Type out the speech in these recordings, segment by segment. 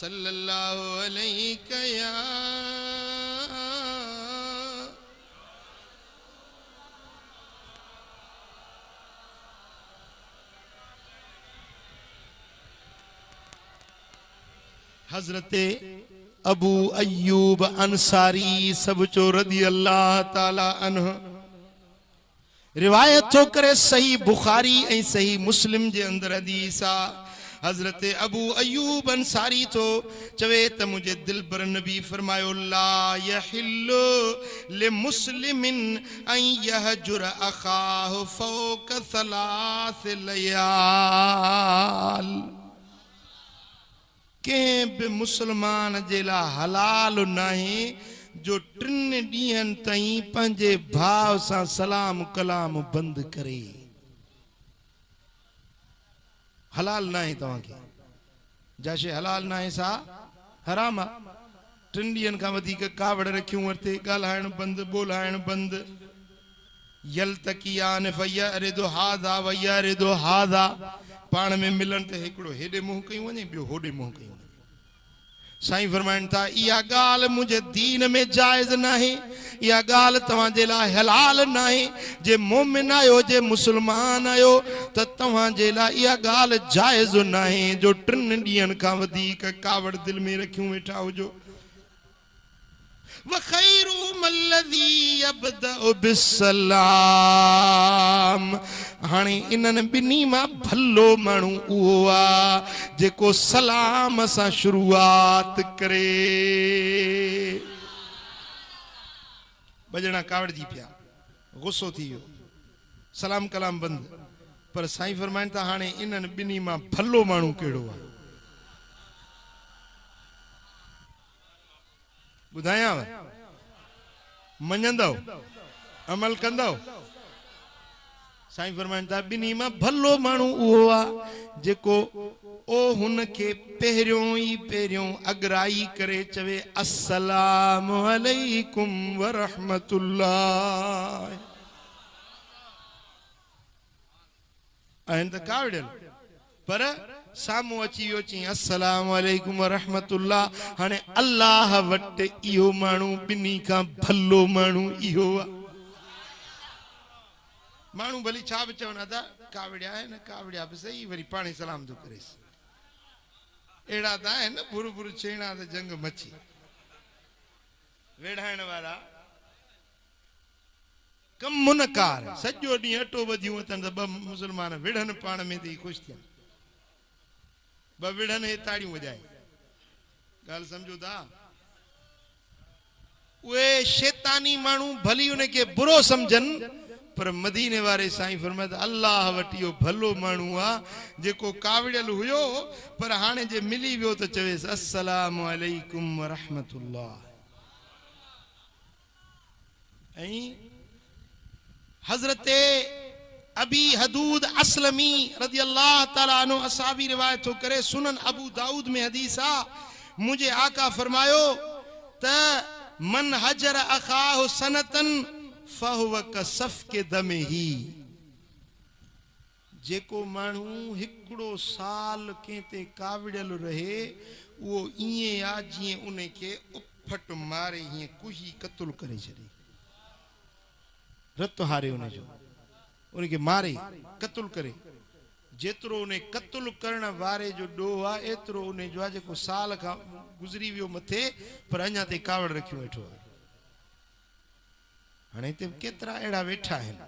सल्लल्लाहु अलैहि या हजरते अबू अयूब अंसारी सब चो रदी अल्लाह ताला अन्हु रिवायत थो करे सही बुखारी ऐं सही मुस्लिम जे अंदर हदीस आ। हजरत अबू अयूब अंसारी तो चवे त मुझे दिल बर नबी फरमायो ला यहिल्लु लिमुस्लिमिन अन यहजुर अखाहु फौक सलास लयाल। के बि मुसलमान जे ला हलाल नहीं जो 3 ॾींहनि ताईं पंहिंजे भाव सां सलाम कलाम बंद करे। हलाल ना है तव्हांखे जैसे हलाल ना है सा हराम आहे। 3 ॾींहनि खां वधीक कावड़ रखियूं वरिते ॻाल्हाइण बंदि ॿोलाइण बंदि। यल्तकियान फयरिदु हादा वयरिदु हादा पाण में मिलन त हिकिड़ो हेॾे मुंहुं कयूं वञे ॿियो होॾे मुंहुं कयूं वञे। साईं फरमाइनि था इहा ॻाल्हि मुंहिंजे दीन में जाइज़ नाहे, इहा ॻाल्हि तव्हांजे लाइ हलाल नाहे। जे मोमिन आहियो जे मुस्लमान आहियो त तव्हांजे लाइ इहा ॻाल्हि जाइज़ नाहे जो 3 ॾींहनि खां वधीक कावड़ दिलि में रखियूं वेठा हुजो। वखैरुहुम अल्लज़ी यब्दउ बिस्सलाम। हाणे इन्हनि ॿिन्ही मां भलो माण्हू उहो आहे जेको सलाम सां शुरूआत करे। बजणा कावड़ जी पिया गुस्सो थी वियो सलाम कलाम बंदि। पर साईं फरमाइनि था हाणे इन्हनि ॿिन्ही मां भलो माण्हू कहिड़ो आहे ॿुधायांव? मञंदव अमल कंदव? साईं फरमाइनि था ॿिन्ही मां भलो माण्हू उहो आहे जेको ओ हुनखे पहिरियों अगराई करे चवे अस्सलामु अलैकुम व रहमतुल्लाह। आहिनि त कावड़ियल पर सामू अची वियो चई अस्सलामु अलैकुम व रहमतुल्लाह। हाणे अल्लाह वटि इहो माण्हू ॿिन्ही खां भलो माण्हू इहो आहे। माण्हू भली छा बि चवनि था कावड़िया आहिनि कावड़िया बि सही वरी पाणे सलाम थो करेसि। अहिड़ा त आहिनि न बुर बुर छेड़ा त जंग मची वेढ़ाइण वारा कम मुनकार सॼो ॾींहुं अटो ॿधियूं अथनि त 2 मुस्लमान विढ़नि पाण में त ख़ुशि थियनि। 2 विढ़नि हे ताड़ियूं वॼाए ॻाल्हि सम्झो था। उहे शैतानी माण्हू भली उनखे बुरो सम्झनि पर मदीने वारे साईं फरमाए अल्लाह वटि इहो भलो माण्हू आहे जेको कावड़ियल हुयो पर हाणे जे मिली वियो त चवेसि अस्सलामु अलैकुम व रहमतुल्लाह। ऐं हजरते अबी हदूद असलमी रदी अल्लाह ताला अन्हु असहाबी रिवायत हो करे सुनन अबू दाऊद में हदीस आ। मुझे आका फरमायो त मन हजर अखाहु सनतन फहुव कसफ के दमे ही। जेको माण्हू हिकिड़ो साल कंहिंते कावड़ियल रहे उहो ईअं आहे जीअं उनखे उफट मारे हीअं कुही क़तल करे छॾे। रत हारे उनजो उनखे मारे क़तल करे। जेतिरो उन क़तल करण वारे जो ॾोह आहे एतिरो उन जो आहे जेको साल खां गुज़री वियो मथे पर अञा ताईं कावड़ रखियो वेठो आहे। हाणे हिते केतिरा अहिड़ा वेठा आहिनि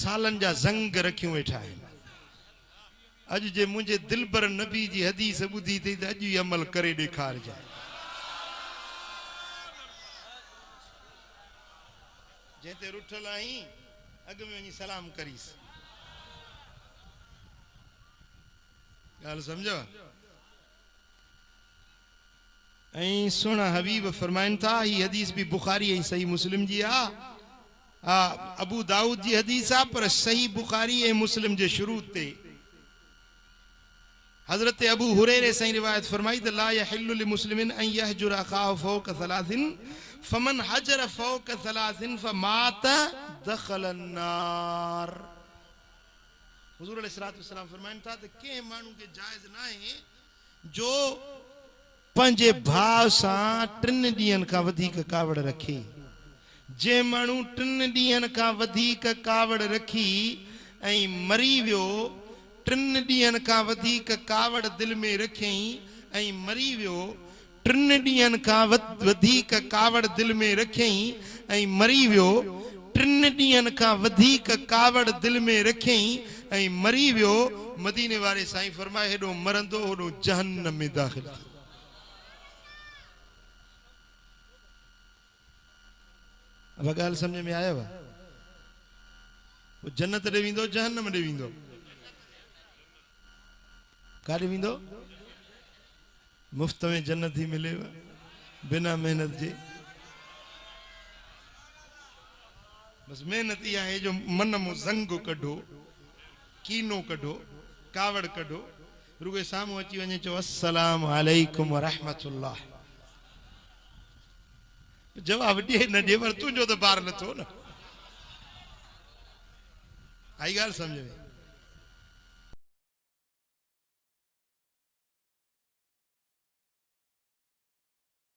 सालनि जा ज़ंग रखियूं वेठा आहिनि। अॼु जे मुंहिंजे दिलबर नबी जी हदीस ॿुधी अथई त अॼु ई अमल करे ॾेखारजांइ। जंहिंते रुठल आहीं अॻ में वञी सलाम करीसि। ॻाल्हि सम्झो? ऐं सुहिणा हबीब फरमाइनि था ही हदीस भी बुखारी ऐं सही मुस्लिम जी आहे। हा अबू दाऊद जी हदीस आहे पर सही बुखारी ऐं मुस्लिम जे शुरू ते हजरत अबू हुरैरे साईं रिवायत फरमाई त ला यहिल्लु लिमुस्लिमिन अन यहजुर अखाहु फौक सलासिन फमन हजर फौक सलासिन फमात दखल अन्नार। हुजूर अलैहिस्सलातु वस्सलाम फरमाइन था त के मानू के जायज ना है जो पंजे भाव सां 3 ॾींहंनि खां वधीक कावड़ रखे। जे मानू 3 ॾींहंनि खां वधीक कावड़ रखी ऐं मरी वियो, 3 ॾींहंनि खां वधीक कावड़ दिल में रखई ऐं मरी वियो, 3 ॾींहंनि खां वधीक कावड़ दिल में रखई ऐं मरी वियो, 3 ॾींहंनि खां वधीक कावड़ दिल में रखई ऐं मरी वियो, मदीने वारे साईं फरमाए हेॾो मरंदो होॾो जहन्नम में दाख़िल थी। अब गाल समझ में आया? वो जन्नत ॾे वेंदो जहन्नम ॾे वेंदो? काॾे वेंदो? मुफ्त में जन्नत ही मिलेव बिना मेहनत जे। बस मेहनत इहा है जो मन में ज़ंग कढो, कीनो कढो, कावड़ कढो, रुगे साम्हूं अची वञे चो अस्सलाम अलैकुम व रहमतुल्लाह। जवाब ॾे न ॾे पर तुंहिंजो त बार नथो न। आई ॻाल्हि सम्झ में?